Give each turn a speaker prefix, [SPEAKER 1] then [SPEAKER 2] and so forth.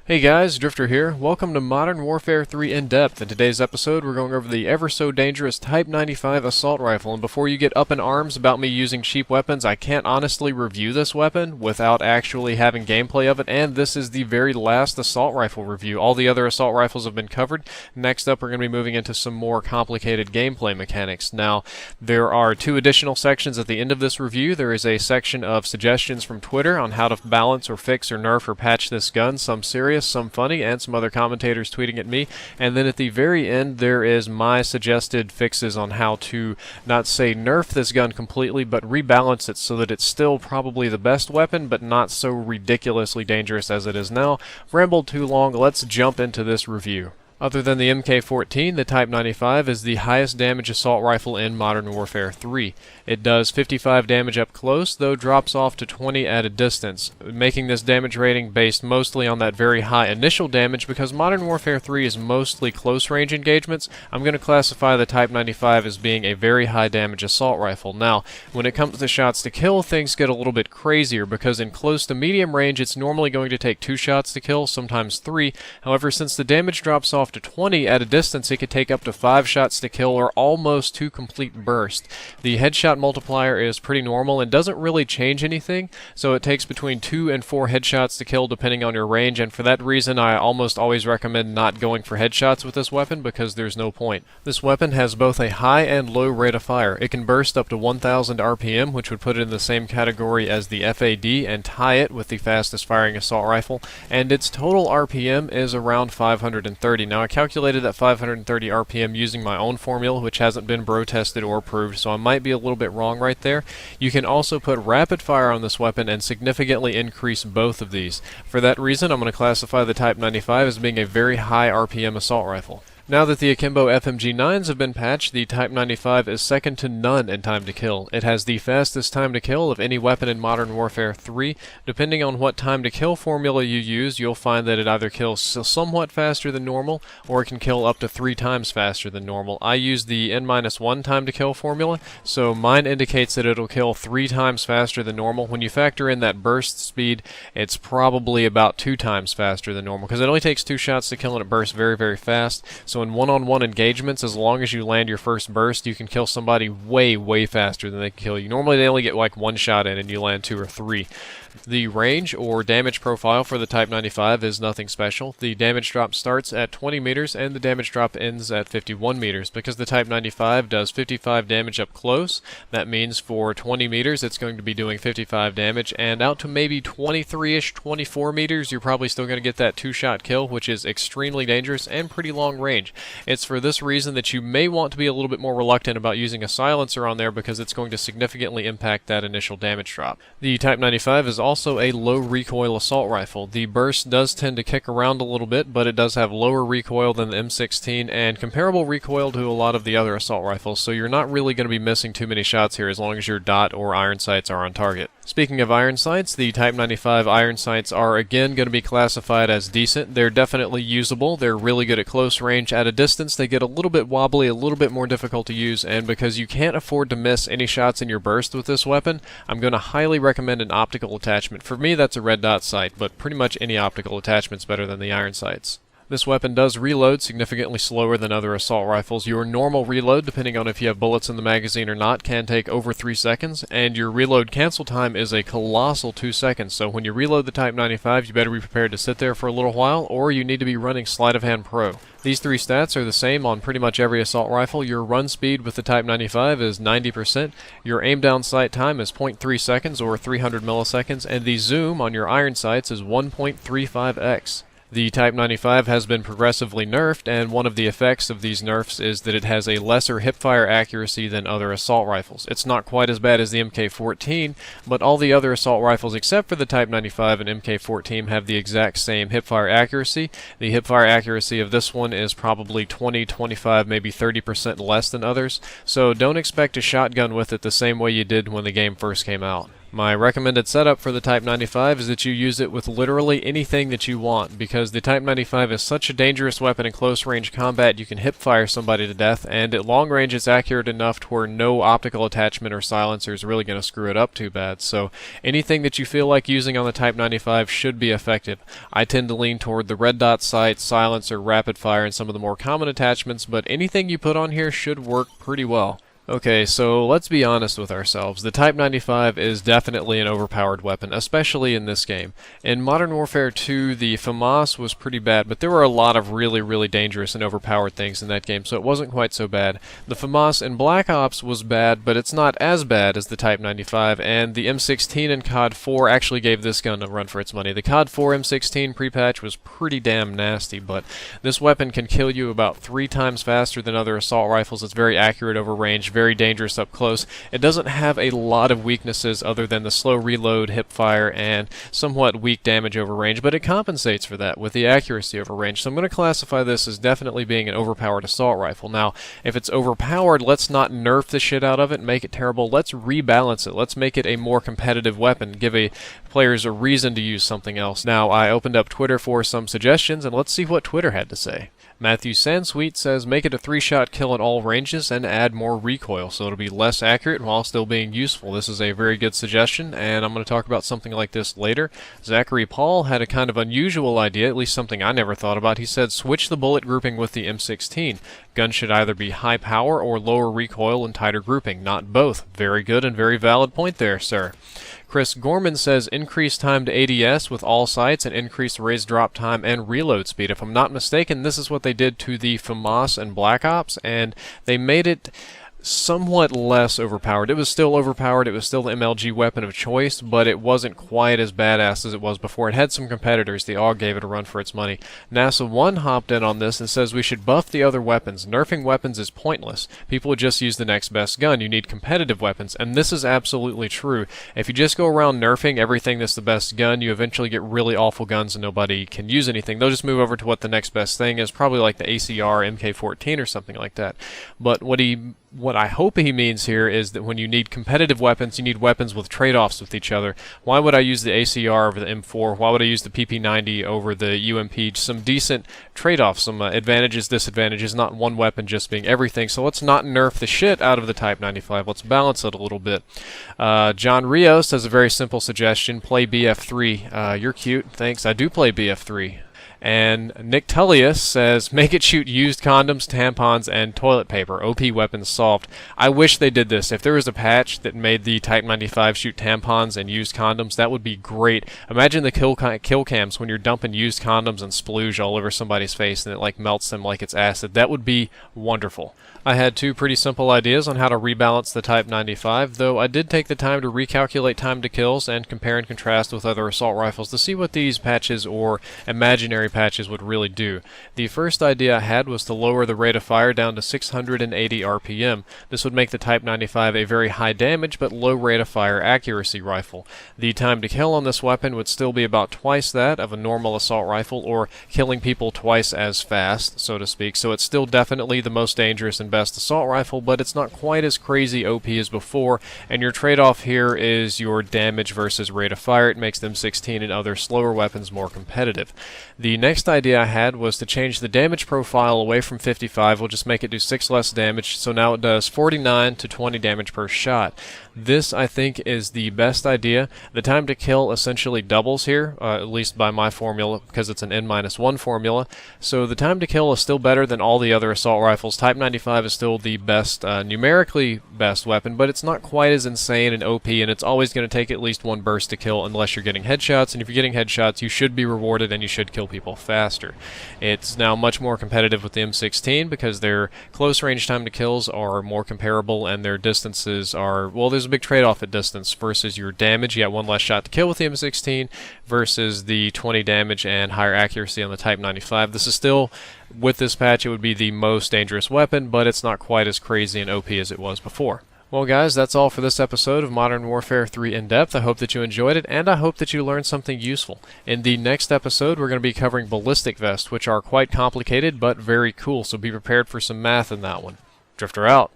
[SPEAKER 1] Hey guys, Drifter here. Welcome to Modern Warfare 3 In-Depth. In today's episode, we're going over the ever-so-dangerous Type 95 assault rifle, and before you get up in arms about me using cheap weapons, I can't honestly review this weapon without actually having gameplay of it, and this is the very last assault rifle review. All the other assault rifles have been covered. Next up, we're going to be moving into some more complicated gameplay mechanics. Now, there are two additional sections at the end of this review. There is a section of suggestions from Twitter on how to balance or fix or nerf or patch this gun, some serious, some funny, and some other commentators tweeting at me. And then at the very end, there is my suggested fixes on how to not say nerf this gun completely, but rebalance it so that it's still probably the best weapon, but not so ridiculously dangerous as it is now. Rambled too long, let's jump into this review. Other than the MK14, the Type 95 is the highest damage assault rifle in Modern Warfare 3. It does 55 damage up close, though drops off to 20 at a distance, making this damage rating based mostly on that very high initial damage. Because Modern Warfare 3 is mostly close-range engagements, I'm going to classify the Type 95 as being a very high damage assault rifle. Now, when it comes to shots to kill, things get a little bit crazier, because in close to medium range, it's normally going to take 2 shots to kill, sometimes 3. However, since the damage drops off to 20 at a distance, it could take up to 5 shots to kill, or almost 2 complete bursts. The headshot multiplier is pretty normal and doesn't really change anything, so it takes between 2 and 4 headshots to kill depending on your range, and for that reason I almost always recommend not going for headshots with this weapon because there's no point. This weapon has both a high and low rate of fire. It can burst up to 1000 RPM, which would put it in the same category as the FAD and tie it with the fastest firing assault rifle, and its total RPM is around 530. Now, I calculated that 530 RPM using my own formula, which hasn't been bro tested or proved, so I might be a little bit wrong right there. You can also put rapid fire on this weapon and significantly increase both of these. For that reason, I'm going to classify the Type 95 as being a very high RPM assault rifle. Now that the Akimbo FMG9s have been patched, the Type 95 is second to none in time to kill. It has the fastest time to kill of any weapon in Modern Warfare 3. Depending on what time to kill formula you use, you'll find that it either kills somewhat faster than normal, or it can kill up to 3 times faster than normal. I use the N-1 time to kill formula, so mine indicates that it'll kill 3 times faster than normal. When you factor in that burst speed, it's probably about 2 times faster than normal, because it only takes 2 shots to kill and it bursts very, very fast. So in one-on-one engagements, as long as you land your first burst, you can kill somebody way, way faster than they can kill you. Normally they only get like 1 shot in and you land 2 or 3. The range or damage profile for the Type 95 is nothing special. The damage drop starts at 20 meters and the damage drop ends at 51 meters. Because the Type 95 does 55 damage up close, that means for 20 meters it's going to be doing 55 damage, and out to maybe 23-ish, 24 meters, you're probably still going to get that 2-shot kill, which is extremely dangerous and pretty long range. It's for this reason that you may want to be a little bit more reluctant about using a silencer on there, because it's going to significantly impact that initial damage drop. The Type 95 is also a low recoil assault rifle. The burst does tend to kick around a little bit, but it does have lower recoil than the M16 and comparable recoil to a lot of the other assault rifles, so you're not really going to be missing too many shots here as long as your dot or iron sights are on target. Speaking of iron sights, the Type 95 iron sights are again going to be classified as decent. They're definitely usable. They're really good at close range. At a distance, they get a little bit wobbly, a little bit more difficult to use, and because you can't afford to miss any shots in your burst with this weapon, I'm going to highly recommend an optical attachment. For me, that's a red dot sight, but pretty much any optical attachment's better than the iron sights. This weapon does reload significantly slower than other assault rifles. Your normal reload, depending on if you have bullets in the magazine or not, can take over 3 seconds, and your reload cancel time is a colossal 2 seconds. So when you reload the Type 95, you better be prepared to sit there for a little while, or you need to be running Sleight of Hand Pro. These 3 stats are the same on pretty much every assault rifle. Your run speed with the Type 95 is 90%, your aim down sight time is 0.3 seconds or 300 milliseconds, and the zoom on your iron sights is 1.35x. The Type 95 has been progressively nerfed, and one of the effects of these nerfs is that it has a lesser hipfire accuracy than other assault rifles. It's not quite as bad as the MK14, but all the other assault rifles except for the Type 95 and MK14 have the exact same hipfire accuracy. The hipfire accuracy of this one is probably 20, 25, maybe 30% less than others, so don't expect to shotgun with it the same way you did when the game first came out. My recommended setup for the Type 95 is that you use it with literally anything that you want, because the Type 95 is such a dangerous weapon in close range combat. You can hip fire somebody to death, and at long range it's accurate enough to where no optical attachment or silencer is really going to screw it up too bad. So anything that you feel like using on the Type 95 should be effective. I tend to lean toward the red dot sight, silencer, rapid fire, and some of the more common attachments, but anything you put on here should work pretty well. Okay, so let's be honest with ourselves. The Type 95 is definitely an overpowered weapon, especially in this game. In Modern Warfare 2, the FAMAS was pretty bad, but there were a lot of really dangerous and overpowered things in that game, so it wasn't quite so bad. The FAMAS in Black Ops was bad, but it's not as bad as the Type 95, and the M16 in COD 4 actually gave this gun a run for its money. The COD 4 M16 pre-patch was pretty damn nasty, but this weapon can kill you about 3 times faster than other assault rifles. It's very accurate over range, very dangerous up close. It doesn't have a lot of weaknesses other than the slow reload, hip fire, and somewhat weak damage over range, but it compensates for that with the accuracy over range. So I'm going to classify this as definitely being an overpowered assault rifle. Now, if it's overpowered, let's not nerf the shit out of it and make it terrible. Let's rebalance it. Let's make it a more competitive weapon. Give players a reason to use something else. Now, I opened up Twitter for some suggestions, and let's see what Twitter had to say. Matthew Sansweet says, make it a 3-shot kill in all ranges and add more recoil, so it'll be less accurate while still being useful. This is a very good suggestion, and I'm going to talk about something like this later. Zachary Paul had a kind of unusual idea, at least something I never thought about. He said, switch the bullet grouping with the M16. Gun should either be high power or lower recoil and tighter grouping, not both. Very good and very valid point there, sir. Chris Gorman says increase time to ADS with all sights and increase raise drop time and reload speed. If I'm not mistaken, this is what they did to the FAMAS and Black Ops, and they made it somewhat less overpowered. It was still overpowered, it was still the MLG weapon of choice, but it wasn't quite as badass as it was before. It had some competitors. The AUG gave it a run for its money. NASA 1 hopped in on this and says we should buff the other weapons. Nerfing weapons is pointless. People would just use the next best gun. You need competitive weapons, and this is absolutely true. If you just go around nerfing everything that's the best gun, you eventually get really awful guns and nobody can use anything. They'll just move over to what the next best thing is, probably like the ACR, MK14 or something like that. But what I hope he means here is that when you need competitive weapons, you need weapons with trade-offs with each other. Why would I use the ACR over the M4? Why would I use the PP90 over the UMP? Some decent trade-offs, some advantages, disadvantages, not one weapon just being everything. So let's not nerf the shit out of the Type 95. Let's balance it a little bit. John Rios has a very simple suggestion. Play BF3. You're cute. Thanks. I do play BF3. And Nick Tullius says, make it shoot used condoms, tampons, and toilet paper. OP weapons solved. I wish they did this. If there was a patch that made the Type 95 shoot tampons and used condoms, that would be great. Imagine the kill cams when you're dumping used condoms and splooge all over somebody's face and it like melts them like it's acid. That would be wonderful. I had 2 pretty simple ideas on how to rebalance the Type 95, though I did take the time to recalculate time to kills and compare and contrast with other assault rifles to see what these patches or imaginary patches would really do. The first idea I had was to lower the rate of fire down to 680 RPM. This would make the Type 95 a very high damage but low rate of fire accuracy rifle. The time to kill on this weapon would still be about twice that of a normal assault rifle, or killing people twice as fast, so to speak, so it's still definitely the most dangerous and best assault rifle, but it's not quite as crazy OP as before, and your trade-off here is your damage versus rate of fire. It makes the M16 and other slower weapons more competitive. The next idea I had was to change the damage profile away from 55. We'll just make it do 6 less damage, so now it does 49 to 20 damage per shot. This, I think, is the best idea. The time to kill essentially doubles here, at least by my formula, because it's an N-1 formula. So the time to kill is still better than all the other assault rifles. Type 95 is still the best, numerically best weapon, but it's not quite as insane and OP, and it's always going to take at least 1 burst to kill unless you're getting headshots, and if you're getting headshots, you should be rewarded and you should kill people faster. It's now much more competitive with the M16 because their close range time to kills are more comparable and their distances are, well, there's a big trade-off at distance versus your damage. You got 1 less shot to kill with the M16 versus the 20 damage and higher accuracy on the Type 95. This is still, with this patch, it would be the most dangerous weapon, but it's not quite as crazy and OP as it was before. Well guys, that's all for this episode of Modern Warfare 3 In Depth. I hope that you enjoyed it, and I hope that you learned something useful. In the next episode, we're going to be covering ballistic vests, which are quite complicated but very cool, so be prepared for some math in that one. Drifter out.